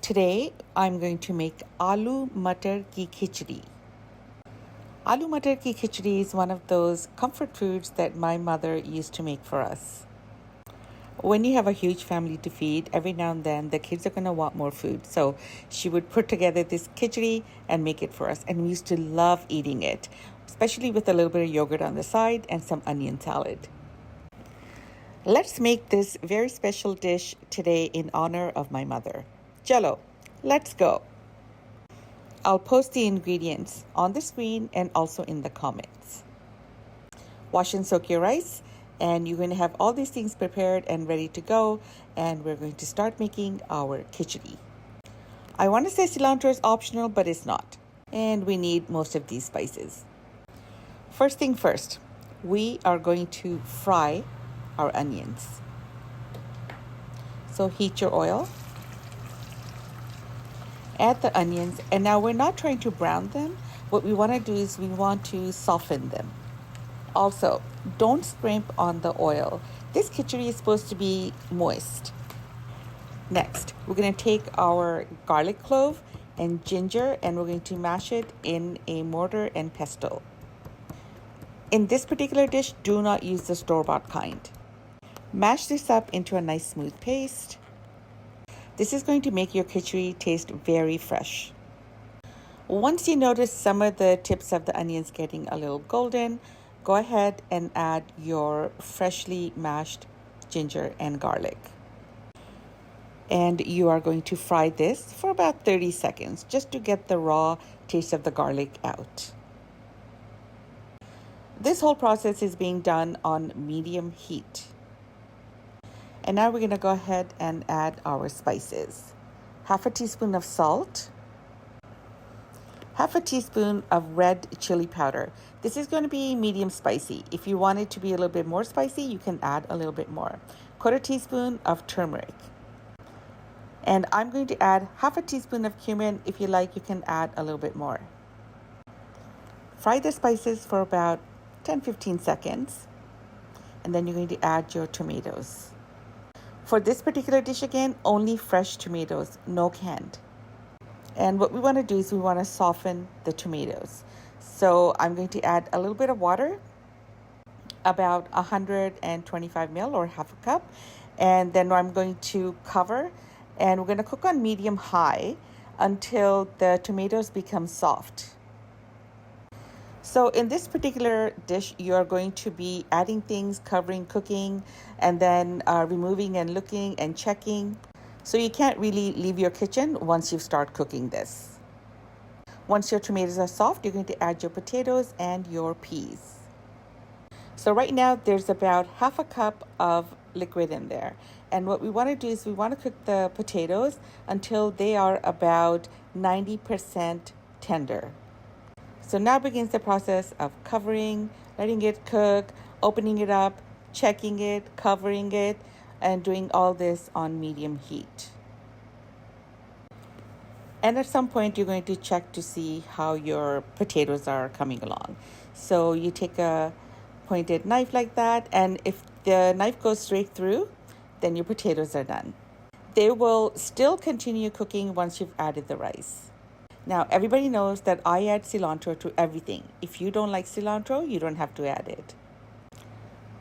Today I'm going to make Aaloo mattar ki kichdi. Aaloo mattar ki kichdi is one of those comfort foods that my mother used to make for us. When you have a huge family to feed, every now and then the kids are going to want more food. So she would put together this kichdi and make it for us. And we used to love eating it, especially with a little bit of yogurt on the side and some onion salad. Let's make this very special dish today in honor of my mother. Chalo, let's go. I'll post the ingredients on the screen and also in the comments. Wash and soak your rice, and you're going to have all these things prepared and ready to go, and we're going to start making our kichdi. I want to say cilantro is optional, but it's not. And we need most of these spices. First thing first, we are going to fry our onions. So heat your oil. Add the onions, and now we're not trying to brown them. What we want to do is we want to soften them. Also, don't scrimp on the oil. This kichdi is supposed to be moist. Next, we're going to take our garlic clove and ginger, and we're going to mash it in a mortar and pestle. In this particular dish, do not use the store-bought kind. Mash this up into a nice smooth paste. This is going to make your kichdi taste very fresh. Once you notice some of the tips of the onions getting a little golden, go ahead and add your freshly mashed ginger and garlic. And you are going to fry this for about 30 seconds just to get the raw taste of the garlic out. This whole process is being done on medium heat. And now we're going to go ahead and add our spices. Half a teaspoon of salt. Half a teaspoon of red chili powder. This is going to be medium spicy. If you want it to be a little bit more spicy, you can add a little bit more. Quarter teaspoon of turmeric. And I'm going to add half a teaspoon of cumin. If you like, you can add a little bit more. Fry the spices for about 10-15 seconds. And then you're going to add your tomatoes. For this particular dish, again, only fresh tomatoes, no canned. And what we want to do is we want to soften the tomatoes. So I'm going to add a little bit of water, about 125 ml or half a cup. And then I'm going to cover, and we're going to cook on medium high until the tomatoes become soft. So in this particular dish, you're going to be adding things, covering, cooking, and then removing and looking and checking. So you can't really leave your kitchen once you start cooking this. Once your tomatoes are soft, you're going to add your potatoes and your peas. So right now, there's about half a cup of liquid in there. And what we want to do is we want to cook the potatoes until they are about 90% tender. So now begins the process of covering, letting it cook, opening it up, checking it, covering it, and doing all this on medium heat. And at some point, you're going to check to see how your potatoes are coming along. So you take a pointed knife like that, and if the knife goes straight through, then your potatoes are done. They will still continue cooking once you've added the rice. Now, everybody knows that I add cilantro to everything. If you don't like cilantro, you don't have to add it.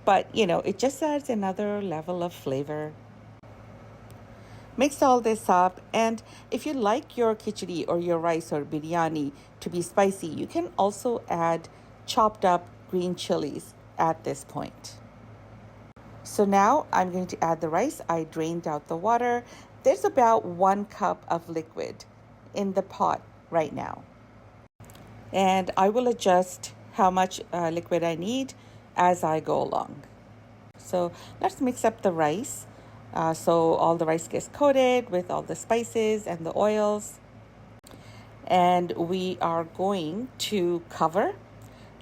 But, it just adds another level of flavor. Mix all this up, and if you like your kichdi or your rice or biryani to be spicy, you can also add chopped up green chilies at this point. So now I'm going to add the rice. I drained out the water. There's about 1 cup of liquid in the pot right now. And I will adjust how much liquid I need as I go along. So let's mix up the rice so all the rice gets coated with all the spices and the oils. And we are going to cover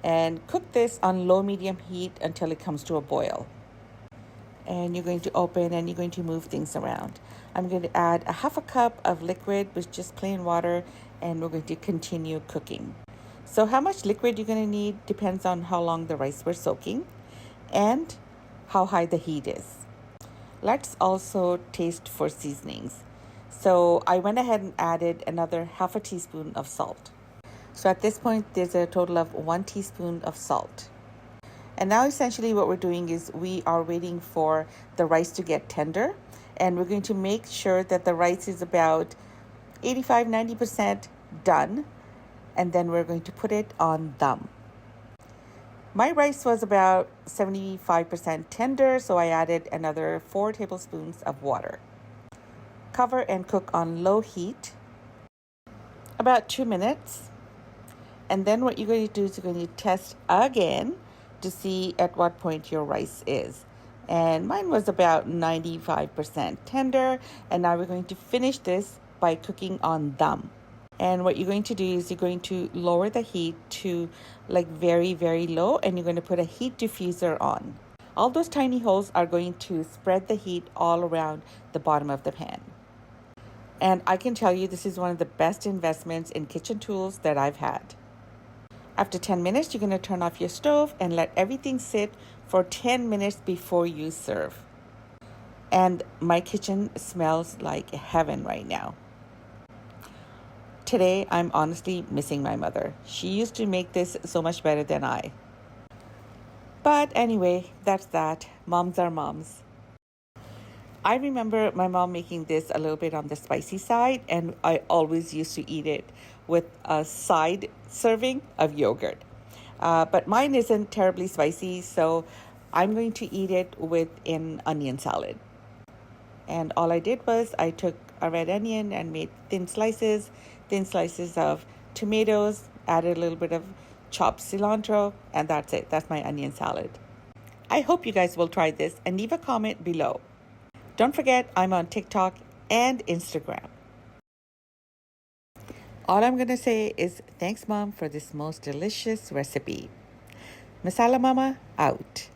and cook this on low-medium heat until it comes to a boil. And you're going to open and you're going to move things around. I'm going to add a half a cup of liquid with just plain water, and we're going to continue cooking. So how much liquid you're going to need depends on how long the rice we're soaking and how high the heat is. Let's also taste for seasonings. So I went ahead and added another half a teaspoon of salt. So at this point, there's a total of 1 teaspoon of salt. And now essentially what we're doing is we are waiting for the rice to get tender. And we're going to make sure that the rice is about 85-90% done. And then we're going to put it on dum. My rice was about 75% tender, so I added another 4 tablespoons of water. Cover and cook on low heat about 2 minutes. And then what you're going to do is you're going to test again to see at what point your rice is. And mine was about 95% tender. And now we're going to finish this by cooking on dum. And what you're going to do is you're going to lower the heat to like very, very low, and you're going to put a heat diffuser on. All those tiny holes are going to spread the heat all around the bottom of the pan. And I can tell you this is one of the best investments in kitchen tools that I've had. After 10 minutes, you're going to turn off your stove and let everything sit for 10 minutes before you serve. And my kitchen smells like heaven right now. Today, I'm honestly missing my mother. She used to make this so much better than I. But anyway, that's that. Moms are moms. I remember my mom making this a little bit on the spicy side, and I always used to eat it with a side serving of yogurt. But mine isn't terribly spicy, so I'm going to eat it with an onion salad. And all I did was I took a red onion and made thin slices of tomatoes, added a little bit of chopped cilantro, and that's it. That's my onion salad. I hope you guys will try this and leave a comment below. Don't forget, I'm on TikTok and Instagram. All I'm going to say is thanks, Mom, for this most delicious recipe. Masala Mama out.